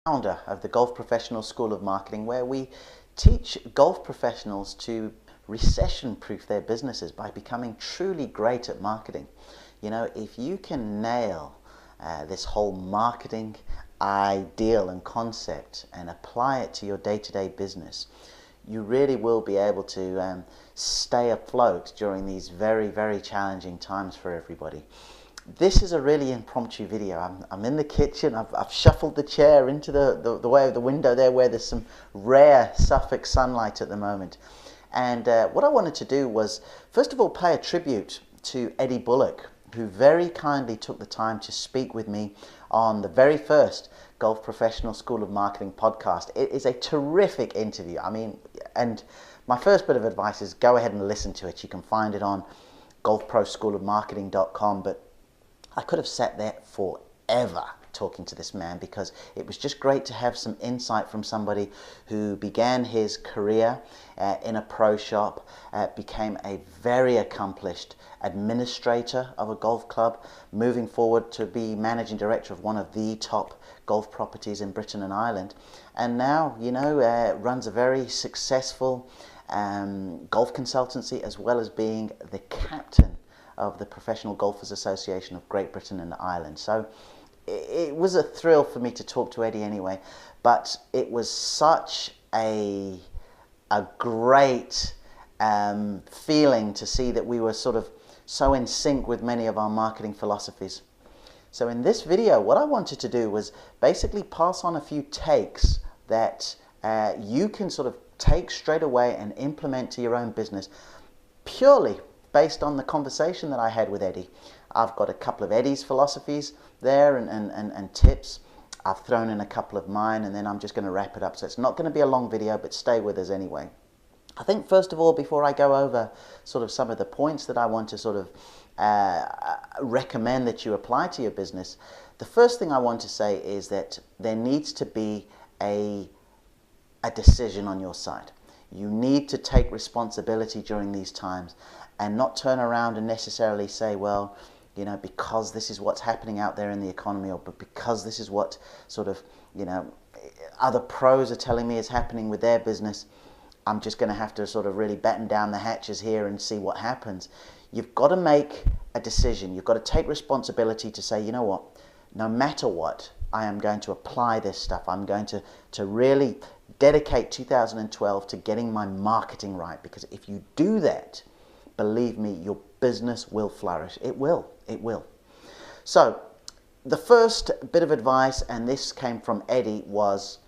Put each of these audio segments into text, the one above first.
founder of the Golf Professional School of Marketing, where we teach golf professionals to recession-proof their businesses by becoming truly great at marketing. You know, if you can nail this whole marketing ideal and concept and apply it to your day-to-day business, you really will be able to stay afloat during these very, very challenging times for everybody. This is a really impromptu video. I'm in the kitchen. I've shuffled the chair into the way of the window there where there's some rare Suffolk sunlight at the moment. And what I wanted to do was, first of all, pay a tribute to Eddie Bullock, who very kindly took the time to speak with me on the very first Golf Professional School of Marketing podcast. It is a terrific interview. I mean, and my first bit of advice is go ahead and listen to it. You can find it on golfproschoolofmarketing.com, but I could have sat there forever talking to this man because it was just great to have some insight from somebody who began his career in a pro shop, became a very accomplished administrator of a golf club, moving forward to be managing director of one of the top golf properties in Britain and Ireland, and now, you know, runs a very successful golf consultancy, as well as being the captain of the Professional Golfers Association of Great Britain and Ireland. So it was a thrill for me to talk to Eddie anyway, but it was such a great feeling to see that we were sort of so in sync with many of our marketing philosophies. So in this video, what I wanted to do was basically pass on a few takes that you can sort of take straight away and implement to your own business, purely based on the conversation that I had with Eddie. I've got a couple of Eddie's philosophies there and tips. I've thrown in a couple of mine, and then I'm just going to wrap it up. So it's not going to be a long video, but stay with us anyway. I think first of all, before I go over sort of some of the points that I want to sort of recommend that you apply to your business, the first thing I want to say is that there needs to be a decision on your side. You need to take responsibility during these times and not turn around and necessarily say, well, you know, because this is what's happening out there in the economy, or because this is what sort of, you know, other pros are telling me is happening with their business, I'm just going to have to sort of really batten down the hatches here and see what happens. You've got to make a decision. You've got to take responsibility to say, you know what, no matter what, I am going to apply this stuff. I'm going to really dedicate 2012 to getting my marketing right, because if you do that, believe me, your business will flourish. It will. It will. So the first bit of advice, and this came from Eddie, was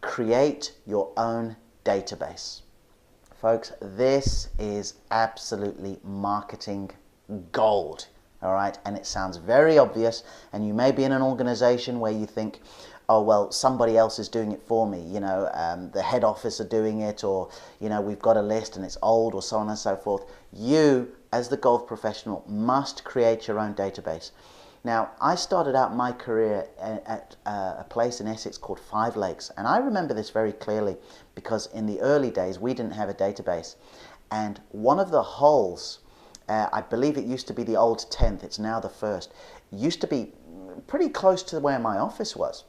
create your own database. Folks, this is absolutely marketing gold. All right, and it sounds very obvious, and you may be in an organization where you think, oh, well, somebody else is doing it for me, you know, the head office are doing it, or, you know, we've got a list and it's old, or so on and so forth. You, as the golf professional, must create your own database. Now, I started out my career at a place in Essex called Five Lakes, and I remember this very clearly because in the early days we didn't have a database, and one of the holes, I believe it used to be the old 10th, it's now the first, used to be pretty close to where my office was.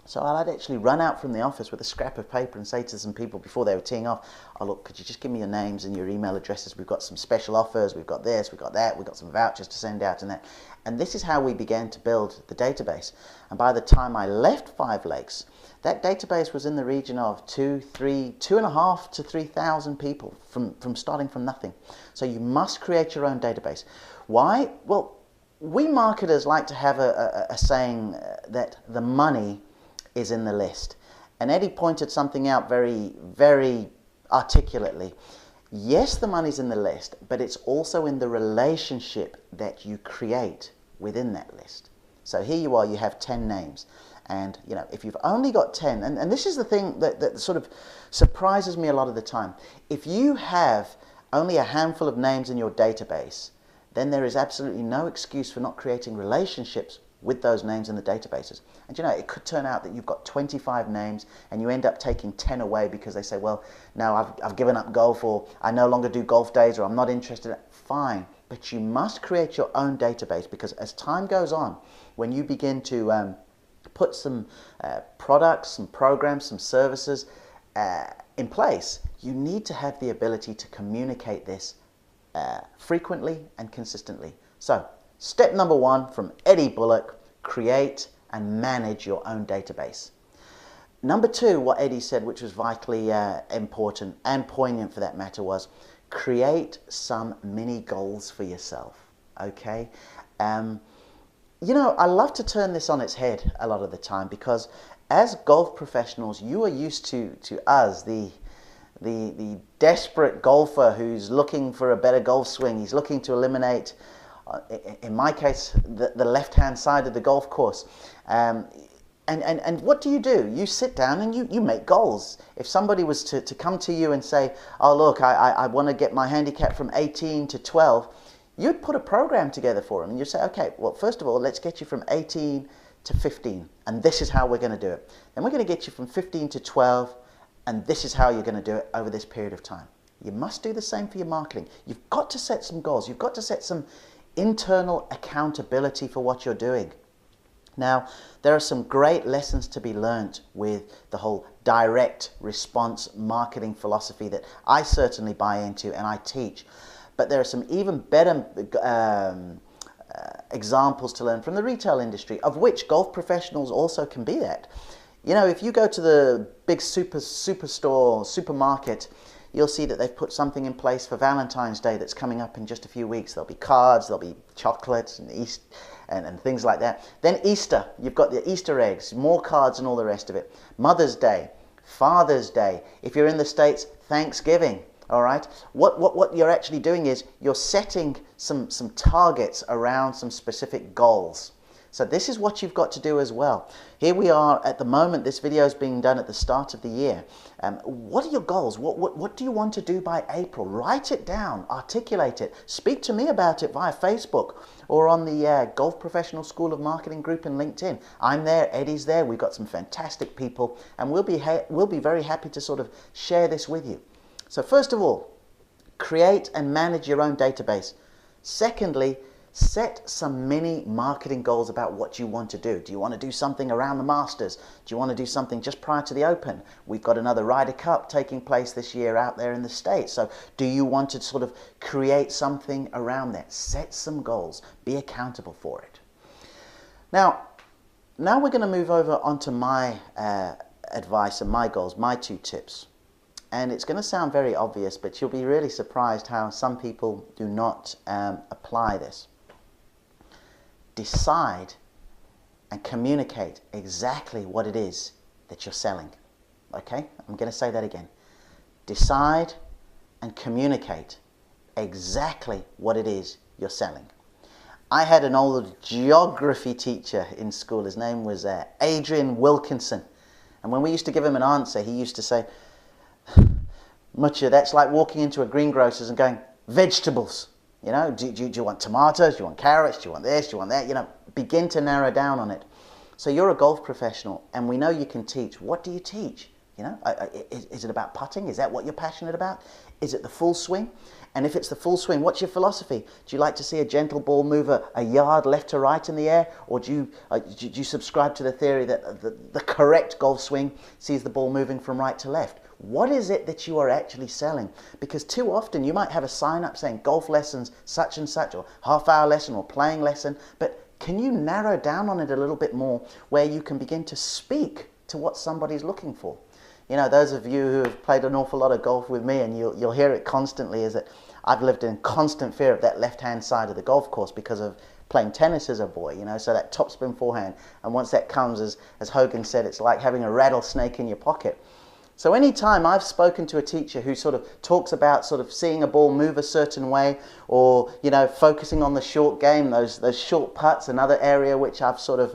So I'd actually run out from the office with a scrap of paper and say to some people before they were teeing off, oh look, could you just give me your names and your email addresses? We've got some special offers, we've got this, we've got that, we've got some vouchers to send out and that. And this is how we began to build the database. And by the time I left Five Lakes, that database was in the region of 2.5 to 3,000 people from starting from nothing. So you must create your own database. Why? Well, we marketers like to have a saying that the money is in the list. And Eddie pointed something out very, very articulately. Yes, the money's in the list, but it's also in the relationship that you create within that list. So here you are, you have 10 names. And, you know, if you've only got 10, and this is the thing that sort of surprises me a lot of the time. If you have only a handful of names in your database, then there is absolutely no excuse for not creating relationships with those names in the databases. And you know, it could turn out that you've got 25 names and you end up taking 10 away because they say, well, no, I've given up golf, or I no longer do golf days, or I'm not interested. Fine, but you must create your own database, because as time goes on, when you begin to put some products, some programs, some services in place, you need to have the ability to communicate this frequently and consistently. So, step number 1 from Eddie Bullock: create and manage your own database. Number 2, what Eddie said, which was vitally important and poignant for that matter, was create some mini goals for yourself. Okay? You know, I love to turn this on its head a lot of the time, because as golf professionals, you are used to us, the desperate golfer who's looking for a better golf swing. He's looking to eliminate, in my case, the left-hand side of the golf course. And what do? You sit down and you make goals. If somebody was to come to you and say, oh look, I want to get my handicap from 18 to 12, you'd put a program together for them. And you'd say, okay, well, first of all, let's get you from 18 to 15, and this is how we're going to do it. Then we're going to get you from 15 to 12, and this is how you're going to do it over this period of time. You must do the same for your marketing. You've got to set some goals. You've got to set some internal accountability for what you're doing. Now, there are some great lessons to be learned with the whole direct response marketing philosophy that I certainly buy into and I teach. But there are some even better examples to learn from the retail industry, of which golf professionals also can be that. You know, if you go to the big superstore, supermarket, you'll see that they've put something in place for Valentine's Day that's coming up in just a few weeks. There'll be cards, there'll be chocolates and things like that. Then Easter, you've got the Easter eggs, more cards and all the rest of it. Mother's Day, Father's Day. If you're in the States, Thanksgiving. All right. What you're actually doing is you're setting some targets around some specific goals. So this is what you've got to do as well. Here we are at the moment. This video is being done at the start of the year. What are your goals? What do you want to do by April? Write it down. Articulate it. Speak to me about it via Facebook or on the Golf Professional School of Marketing group in LinkedIn. I'm there. Eddie's there. We've got some fantastic people, and we'll be very happy to sort of share this with you. So first of all, create and manage your own database. Secondly, set some mini marketing goals about what you want to do. Do you want to do something around the Masters? Do you want to do something just prior to the Open? We've got another Ryder Cup taking place this year out there in the States. So do you want to sort of create something around that? Set some goals. Be accountable for it. Now we're going to move over onto my advice and my goals, my 2 tips. And it's going to sound very obvious, but you'll be really surprised how some people do not apply this. Decide and communicate exactly what it is that you're selling. Okay? I'm going to say that again. Decide and communicate exactly what it is you're selling. I had an old geography teacher in school. His name was Adrian Wilkinson. And when we used to give him an answer, he used to say, Mucha, that's like walking into a greengrocer's and going, vegetables. You know, do you want tomatoes? Do you want carrots? Do you want this? Do you want that? You know, begin to narrow down on it. So you're a golf professional, and we know you can teach. What do you teach? You know, is it about putting? Is that what you're passionate about? Is it the full swing? And if it's the full swing, what's your philosophy? Do you like to see a gentle ball move a yard left to right in the air? Or do you subscribe to the theory that the correct golf swing sees the ball moving from right to left? What is it that you are actually selling? Because too often you might have a sign up saying golf lessons such and such, or half-hour lesson, or playing lesson, but can you narrow down on it a little bit more where you can begin to speak to what somebody's looking for? You know, those of you who have played an awful lot of golf with me, and you'll hear it constantly, is that I've lived in constant fear of that left-hand side of the golf course because of playing tennis as a boy, you know, so that topspin forehand. And once that comes, as Hogan said, it's like having a rattlesnake in your pocket. So any time I've spoken to a teacher who sort of talks about sort of seeing a ball move a certain way, or, you know, focusing on the short game, those short putts, another area which I've sort of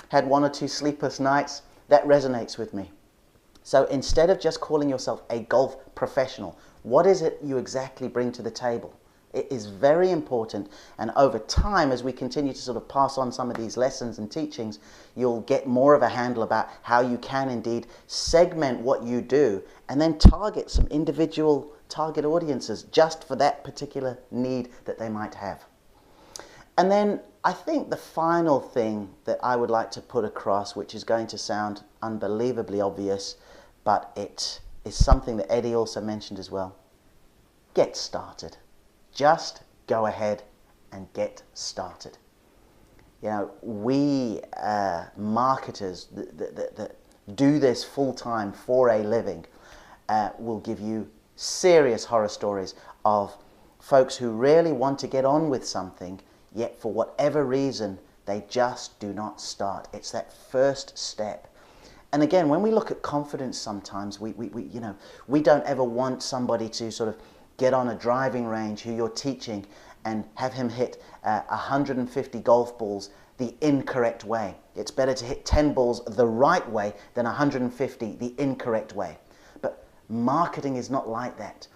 had 1 or 2 sleepless nights, that resonates with me. So instead of just calling yourself a golf professional, what is it you exactly bring to the table? It is very important, and over time, as we continue to sort of pass on some of these lessons and teachings, you'll get more of a handle about how you can indeed segment what you do and then target some individual target audiences just for that particular need that they might have. And then I think the final thing that I would like to put across, which is going to sound unbelievably obvious, but it is something that Eddie also mentioned as well. Get started. Just go ahead and get started. You know, we marketers that do this full time for a living will give you serious horror stories of folks who really want to get on with something, yet for whatever reason they just do not start. It's that first step. And again, when we look at confidence, sometimes we don't ever want somebody to sort of get on a driving range who you're teaching and have him hit 150 golf balls the incorrect way. It's better to hit 10 balls the right way than 150 the incorrect way. But marketing is not like that.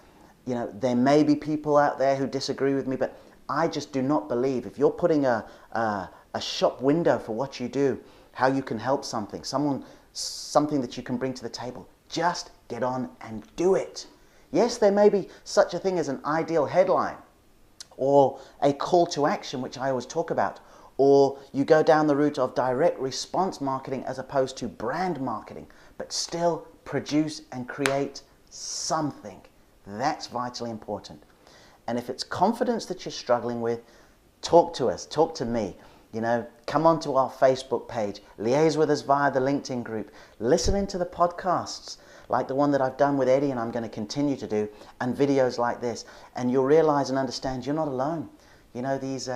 You know, there may be people out there who disagree with me, but I just do not believe if you're putting a shop window for what you do, how you can help something that you can bring to the table, just get on and do it. Yes, there may be such a thing as an ideal headline or a call to action, which I always talk about, or you go down the route of direct response marketing as opposed to brand marketing, but still produce and create something. That's vitally important. And if it's confidence that you're struggling with, talk to us, talk to me. You know, come onto our Facebook page, liaise with us via the LinkedIn group, listen into the podcasts like the one that I've done with Eddie and I'm going to continue to do, and videos like this, and you'll realize and understand you're not alone. You know, these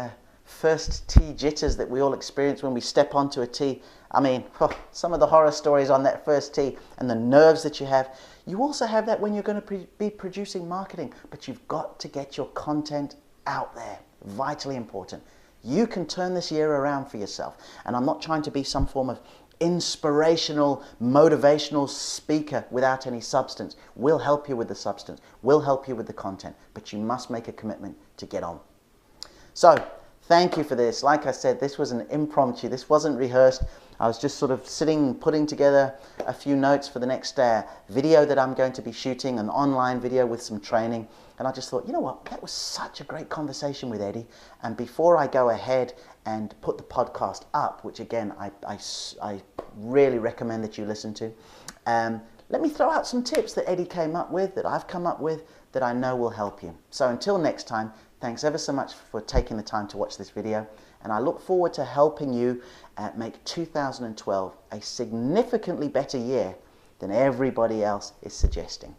first tee jitters that we all experience when we step onto a tee. I mean, some of the horror stories on that first tee and the nerves that you have. You also have that when you're going to be producing marketing, but you've got to get your content out there. Vitally important. You can turn this year around for yourself. And I'm not trying to be some form of inspirational, motivational speaker without any substance. We'll help you with the substance. We'll help you with the content. But you must make a commitment to get on. So, thank you for this. Like I said, this was an impromptu. This wasn't rehearsed. I was just sort of sitting, putting together a few notes for the next video that I'm going to be shooting, an online video with some training. And I just thought, you know what, that was such a great conversation with Eddie. And before I go ahead and put the podcast up, which again, I really recommend that you listen to, let me throw out some tips that Eddie came up with, that I've come up with, that I know will help you. So until next time, thanks ever so much for taking the time to watch this video, and I look forward to helping you make 2012 a significantly better year than everybody else is suggesting.